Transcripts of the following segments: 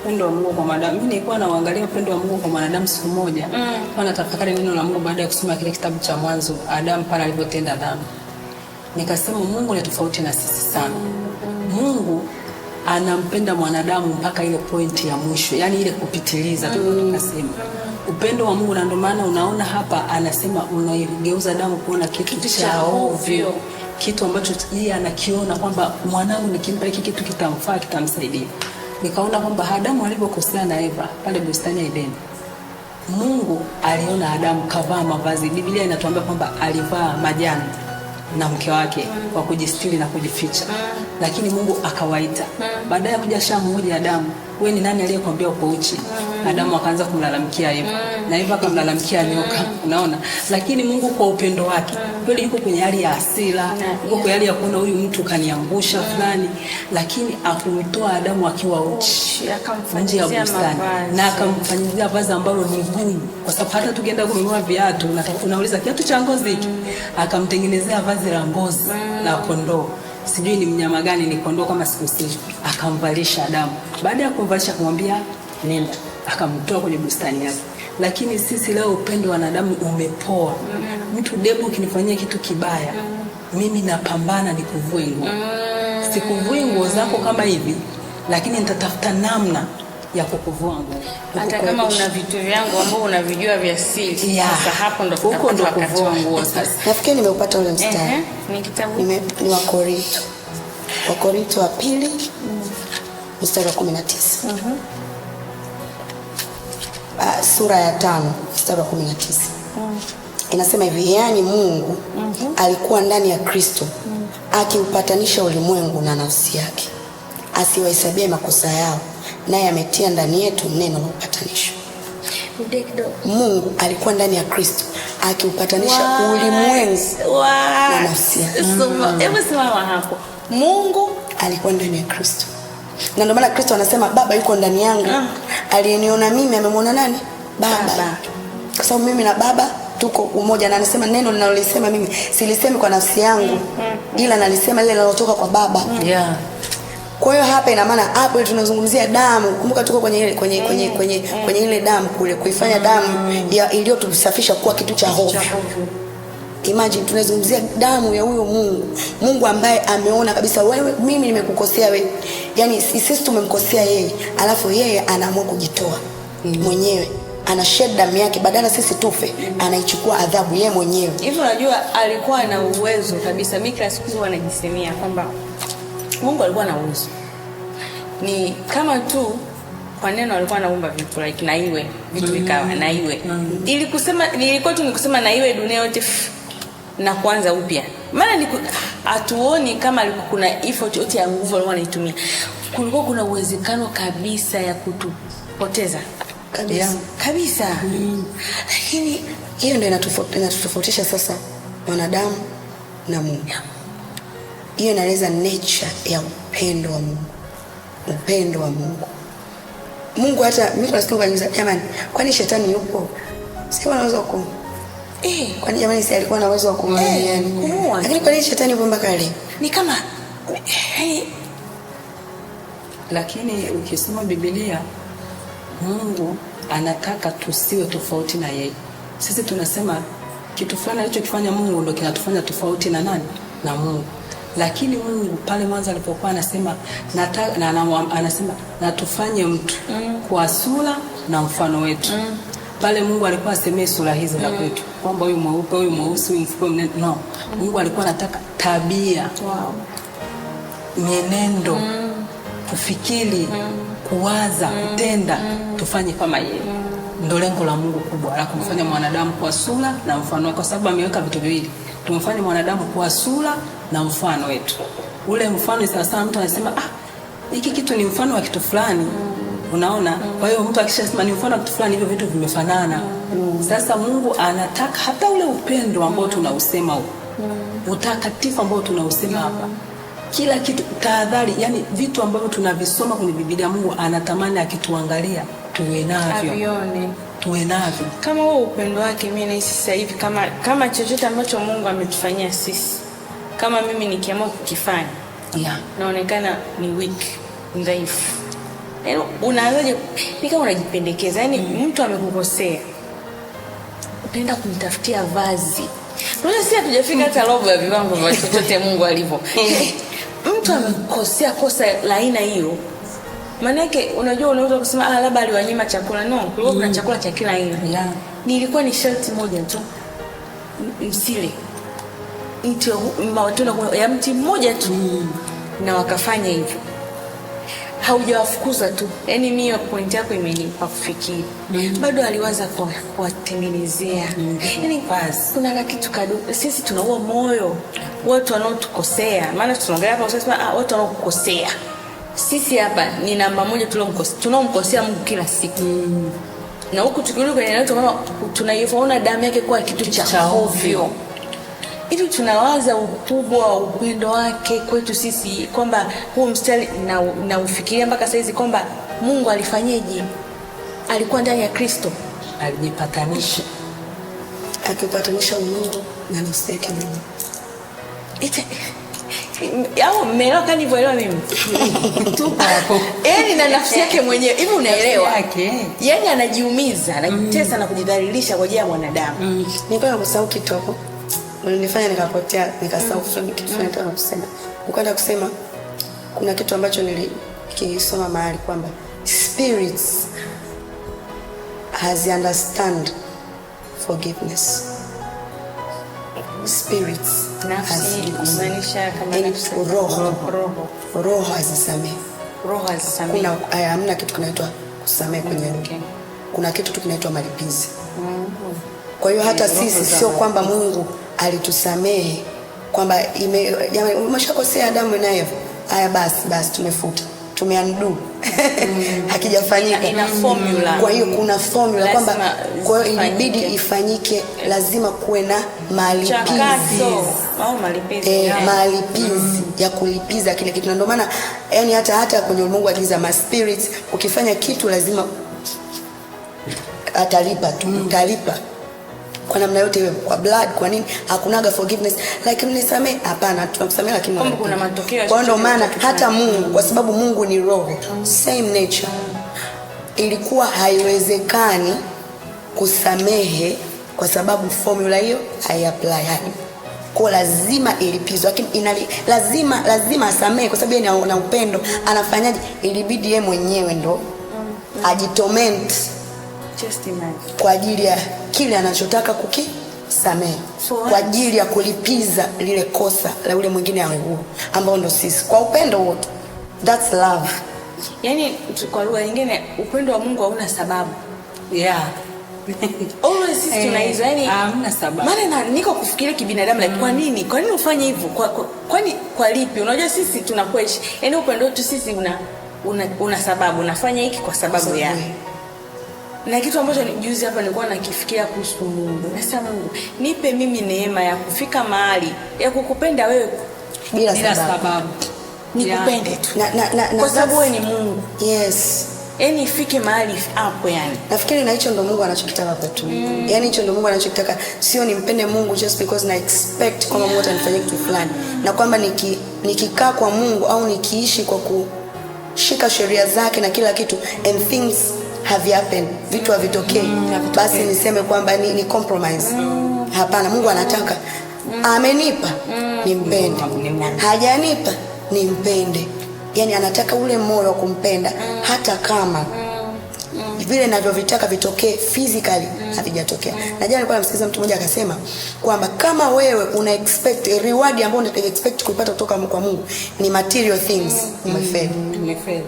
upendo wa Mungu kwa mwanadamu. Mimi nilikuwa naangalia upendo wa Mungu kwa mwanadamu siku moja. Kwa natafakari neno la Mungu baada ya kusoma kile kitabu cha Mwanzo, Adamu pale alipotenda dhambi. Nikasema Mungu ni tofauti na sisi sana. Mungu anampenda mwanadamu mpaka ile pointi ya mwisho, yani ile kupitiliza. Tukasema upendo wa Mungu, na ndio maana unaona hapa anasema unaigeuza damu kuona kitu cha ovyo, kitu ambacho yeye anakiona kwamba mwanangu nikimpa hiki kitu kitamfaa, kitamsaidia. Nikaona kwamba Adamu alipokosea na Eva pale bustani ya Edeni, Mungu aliona Adamu kavaa mavazi. Biblia inatuambia kwamba alivaa majani na mke wake kwa kujistiri na kujificha. Lakini Mungu akawaita. Baada ya kuja Shamu mmoja Adamu, wewe ni nani aliyekwambia uko uchi? Adamu akaanza kumlalamikia Eva. Na Eva akamlalamikia nyoka. Unaona? Lakini Mungu kwa upendo wake, kweli yuko kwenye hali ya hasira, yuko kwenye hali ya kuona huyu mtu kaniangusha fulani, lakini akumtoa Adamu akiwa uchi nje ya bustani na akamfanyia vazi ambalo ni gumu, kwa sababu hata tukienda kununua viatu unauliza kiatu cha ngozi hiki, akamtengenezea vazi la ngozi la kondoo. Sijui ni mnyama gani, ni kondoo kama sikusii. Akamvalisha Adamu. Baada ya kumvalisha akamwambia nenda, akamtoa kwenye bustani yake. Lakini sisi leo upendo wa wanadamu umepoa. Mtu Debu ukinifanyia kitu kibaya, mimi napambana nikuvue nguo. Sikuvui nguo zako kama hivi, lakini nitatafuta namna ya kukuvua nguo. Hata kama una vitu vyangu ambao unavijua vya siri. Sasa hapo ndo tutapata kuvua nguo sasa. Nafikiri nimeupata ule mstari. Ni kitabu ni Wakorintho. Wakorintho wa pili mstari wa 19. Sura ya 5 mstari wa 19. Inasema hivi, yani Mungu alikuwa ndani ya Kristo akiupatanisha ulimwengu na nafsi yake, asiwahesabie makosa yao, naye ametia ndani yetu neno la upatanisho. Mungu alikuwa ndani ya Kristo akiupatanisha ulimwengu na nafsi yake. Hebu simama hapo. Mungu alikuwa ndani ya Kristo. Na ndio maana Kristo anasema Baba yuko ndani yangu. Aliyeniona mimi amemwona nani? Baba. Kwa sababu mimi na Baba tuko umoja, na anasema neno ninalolisema mimi silisemi kwa nafsi yangu, ila nalisema lile linalotoka kwa Baba. Kwa hiyo hapa ina maana hapo tunazungumzia damu. Kumbuka tuko kwenye ile damu kule, kuifanya damu iliyotusafisha kuwa kitu cha hofu. Imagine tunazungumzia damu ya huyo Mungu ambaye ameona kabisa wewe, mimi nimekukosea wewe. Yaani sisi tumemkosea yeye, alafu yeye anaamua kujitoa mwenyewe. Ana shed damu yake, badala sisi tufe, anaichukua adhabu yeye mwenyewe. Hivi unajua alikuwa na uwezo kabisa. Mimi kila siku wanajisemea kwamba Mungu alikuwa na uwezo. Ni kama tu kwa neno alikuwa anaumba vitu like na iwe, vitu vikawa na iwe. Ili kusema nilikuwa tu nikusema na iwe dunia yote na kuanza upya. Maana hatuoni kama alikuwa kuna effort yote ya nguvu alikuwa anaitumia. Kulikuwa kuna uwezekano kabisa ya kutupoteza kabisa. Lakini hiyo ndio inatofautisha sasa wanadamu na Mungu. Hiyo inaeleza nature ya upendo wa Mungu. Upendo wa Mungu. Mungu hata mimi nasikia kwanza, jamani, kwani shetani yupo? Sio anaweza ku kwani jamani, si alikuwa na uwezo wa kumwambia lakini kwani shetani yupo mpaka leo? Ni kama lakini ukisoma Biblia, Mungu anataka tusiwe tofauti na yeye. Sisi tunasema kitu fulani alichokifanya Mungu ndio kinatufanya tofauti na nani? Na Mungu. Lakini Mungu pale mwanzo alipokuwa anasema anasema na tufanye mtu kwa sura na mfano wetu. Pale Mungu alikuwa asemee sura hizo za kwetu, kwamba huyu mweupe, huyu mweusi, huyu mfupi, mnene. No. Mungu alikuwa anataka tabia, mienendo, kufikiri, kuwaza, kutenda, tufanye kama yeye. Ndio lengo la Mungu kubwa, la kumfanya mwanadamu kwa sura na mfano, kwa sababu ameweka vitu viwili. Tumefanya mwanadamu kwa sura na mfano wetu. Ule mfano sasa mtu anasema hiki kitu ni mfano wa kitu fulani. Unaona? Kwa hiyo mtu akishasema ni mfano wa kitu fulani, hivyo vitu vimefanana. Sasa Mungu anataka hata ule upendo ambao tunausema huko, utakatifu ambao tunausema hapa, kila kitu, tahadhari, yani vitu ambavyo tunavisoma kwenye Biblia, Mungu anatamani akituangalia tuwe navyo. Avione. Tuwe navyo. Kama huo upendo wake, mimi nahisi sasa hivi kama chochote ambacho Mungu ametufanyia sisi, kama mimi nikiamua kukifanya, naonekana ni weak, dhaifu. Yaani unaanzaje ni kama unajipendekeza. Yaani mtu amekukosea. Utaenda kumtafutia vazi. Unajua sisi hatujafika hata robo ya viwango vya chochote Mungu alivyo. Mtu amekosea kosa la aina hiyo. Maana yake unajua unaweza kusema labda aliwanyima chakula. No, kulikuwa kuna chakula cha kila aina. Yeah. Nilikuwa ni sharti moja tu. Msile. Matunda ya mti mmoja tu. Na wakafanya hivyo. Haujawafukuza tu. Yaani mimi point yako imenipa kufikiri. Bado aliwaza kuwatengenezea. Yaani kuna kitu kadogo. Sisi tunaua moyo watu wanaotukosea. Maana tunaongelea hapa usema watu wanaokukosea. Sisi hapa ni namba moja tunaomkosea Mungu kila siku. Na huku tukirudi kwenye neno kama tunaiona damu yake kwa kitu cha ovyo. Ili tunawaza ukubwa wa upendo wake kwetu sisi kwamba huu mstari na ufikiria mpaka saizi kwamba Mungu alifanyeje? Alikuwa ndani ya Kristo, alijipatanisha. Akipatanisha Mungu na nafsi yake mwenyewe. Yao mmeelewa kani hivyo mimi? Tupa hapo. Yaani na nafsi yake mwenyewe. Hivi unaelewa? Yaani anajiumiza, anajitesa na kujidhalilisha kwa ajili ya mwanadamu. Nilikuwa nakusahau kitu hapo. Ulinifanya nikapotea, nikasahau kitu nataka kusema. Nikaenda kusema kuna kitu ambacho nilikisoma mahali kwamba spirits has understand forgiveness. Spirits nafsi kumaanisha kama nafsi roho hazisamehe. Roho hazisamehe. Kuna hamna kitu kinaitwa kusamehe kwenye roho. Kuna kitu tu kinaitwa malipizi. Kwa hiyo hata sisi sio kwamba Mungu alitusamehe kwamba umeshakosea Adamu na Eva, haya basi tumefuta, tumeandu hakijafanyika. Ina formula. Kwa hiyo kuna formula kwamba kwa hiyo ilibidi ifanyike, lazima kuwe na malipizi au malipizi malipizi ya kulipiza kile kitu. Ndio maana yani hata kwenye Mungu agiza ma spirits, ukifanya kitu lazima atalipa tu, utalipa kwa namna yote iwe, kwa blood, kwa nini hakunaga forgiveness like mnisamee? Hapana, tunakusamea lakini kuna matokeo. Kwa ndio maana hata Mungu, kwa sababu Mungu ni roho, same nature, ilikuwa haiwezekani kusamehe kwa sababu formula hiyo haiapply hapo. Kwa lazima ilipizwe, lakini lazima asamehe kwa sababu yeye ana upendo. Anafanyaje? Ilibidi yeye mwenyewe ndo ajitorment kwa ajili ya kile anachotaka kukisamehe, kwa ajili ya kulipiza lile kosa la yule mwingine awe huru, ambao ndo sisi kwa upendo wote. That's love. Yaani kwa lugha nyingine upendo wa Mungu hauna sababu. Yeah. Always sisi tunaizo yani hamna sababu. Maana niko kufikiria kibinadamu like kwa nini ufanye hivyo? Kwani kwa lipi? Unajua sisi tunakuishi. Yaani upendo wetu sisi una sababu. Unafanya hiki kwa sababu ya. Na kitu ambacho juzi hapa nilikuwa nakifikiria kuhusu Mungu. Nasema Mungu, nipe mimi neema ya kufika mahali ya kukupenda wewe bila sababu. Nikupende tu. Kwa sababu wewe ni Mungu. Yes. Yaani ifike mahali hapo yani. Nafikiri na hicho ndo Mungu anachokitaka kwetu. Yaani hicho ndo Mungu anachokitaka. Sio nimpende Mungu just because na expect kwamba Mungu atanifanyia kitu fulani. Na kwamba nikikaa kwa Mungu au nikiishi kwa kushika sheria zake na kila kitu and things have happened, vitu havitokei, basi niseme kwamba ni compromise. Hapana, Mungu anataka amenipa nimpende, hajanipa nimpende. Yani anataka ule moyo wa kumpenda hata kama vile ninavyovitaka vitokee physically havijatokea. Na jana nilikuwa namsikiza mtu mmoja akasema kwamba kama wewe una expect reward ambayo unataka expect kuipata kutoka kwa Mungu ni material things, umefeli.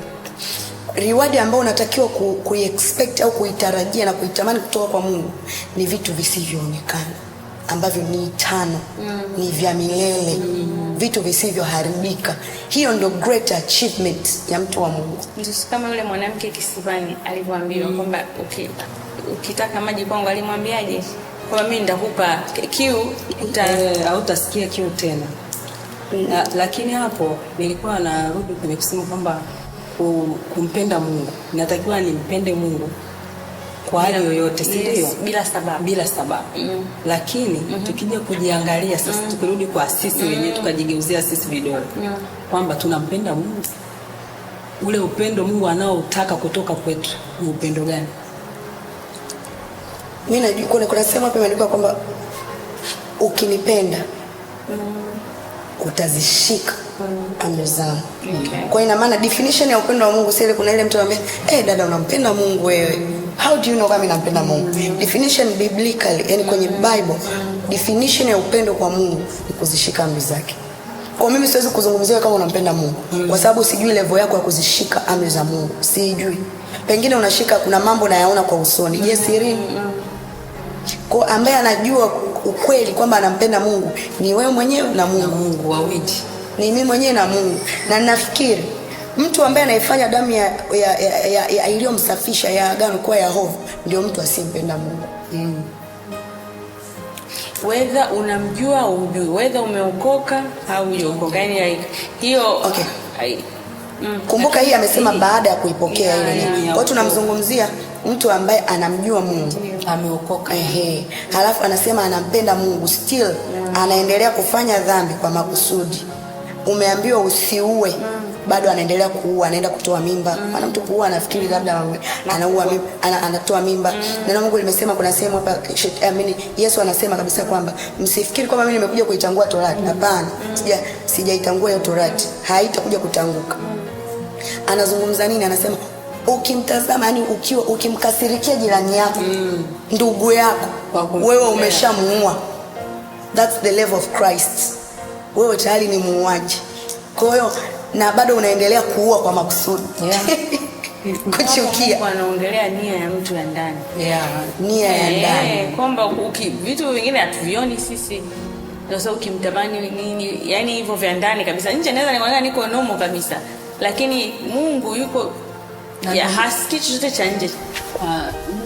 Reward ambayo unatakiwa kuiexpect au kuitarajia na kuitamani kutoka kwa Mungu ni vitu visivyoonekana ambavyo ni tano, ni vya milele, vitu visivyoharibika. Hiyo ndio great achievement ya mtu wa Mungu. Ndio kama yule mwanamke kisibani alivyoambiwa kwamba ukitaka maji kwangu, alimwambiaje? Kwa mimi nitakupa kiu, hautasikia kiu tena. Lakini hapo nilikuwa narudi kwenye kusema kwamba kumpenda Mungu, natakiwa nimpende Mungu kwa hali yoyote, si ndio? Bila sababu. Lakini tukija kujiangalia sasa, tukirudi kwa sisi wenyewe tukajigeuzia sisi vidole kwamba tunampenda Mungu. ule upendo Mungu anaotaka kutoka kwetu ni upendo gani? Mimi najua kuna sema hapa imeandikwa kwamba ukinipenda utazishika amri zangu. Kwa ina maana definition ya upendo wa Mungu sile kuna ile mtu anambia dada unampenda Mungu wewe. How do you know kama nampenda Mungu? Definition biblically, yani kwenye Bible, definition ya upendo kwa Mungu ni kuzishika amri zake. Kwa mimi siwezi kuzungumzia kama unampenda Mungu kwa sababu sijui level yako ya kuzishika amri za Mungu. Sijui. Pengine unashika kuna mambo nayaona kwa usoni. Je, siri? Kwa ambaye anajua ukweli kwamba anampenda Mungu ni wewe mwenyewe na Mungu wawili. Ni mimi mwenyewe na Mungu. Na nafikiri mtu ambaye anaifanya damu ya iliyomsafisha ya agano kwa Yehova ndio mtu asiyempenda Mungu. Whether unamjua au hujui, whether umeokoka au hujaokoka, yani hiyo okay. Kumbuka hii amesema baada ya kuipokea ile. Kwa hiyo tunamzungumzia mtu ambaye anamjua Mungu, ameokoka. Halafu anasema anampenda Mungu, still anaendelea kufanya dhambi kwa makusudi. Umeambiwa usiue, bado anaendelea kuua, anaenda kutoa mimba. Maana mtu kuua anafikiri labda anaua mimba, anatoa mimba. Neno Mungu limesema kuna sehemu hapa Yesu anasema kabisa kwamba msifikiri kwamba mimi nimekuja kuitangua Torati. Hapana, sijaitangua hiyo Torati. Haitakuja kutanguka. Anazungumza nini? Anasema ukimtazama, yani ukimkasirikia jirani yako, ndugu yako, wewe umeshamuua. That's the level of Christ. Wewe tayari ni muuaji. Kwa hiyo na bado unaendelea kuua kwa makusudi. Kuchukia. Wanaongelea nia ya mtu ya ndani. Nia ya ndani. Kwamba vitu vingine hatuvioni sisi. Sasa ukimtamani nini, yani hivyo vya ndani kabisa. Nje naweza nikwambia niko normal kabisa. Lakini Mungu yuko hasikii chochote cha nje.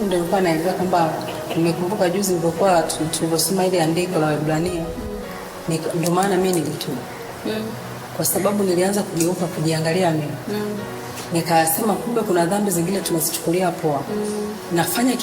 Ndio nilikuwa naeleza kwamba nimekumbuka juzi nilipokuwa tulivyosoma ile andiko la Waebrania. Ndio maana mimi nilituma. Kwa sababu nilianza kugeuka kujiangalia mimi. Nikasema kumbe kuna dhambi zingine tunazichukulia poa. Nafanya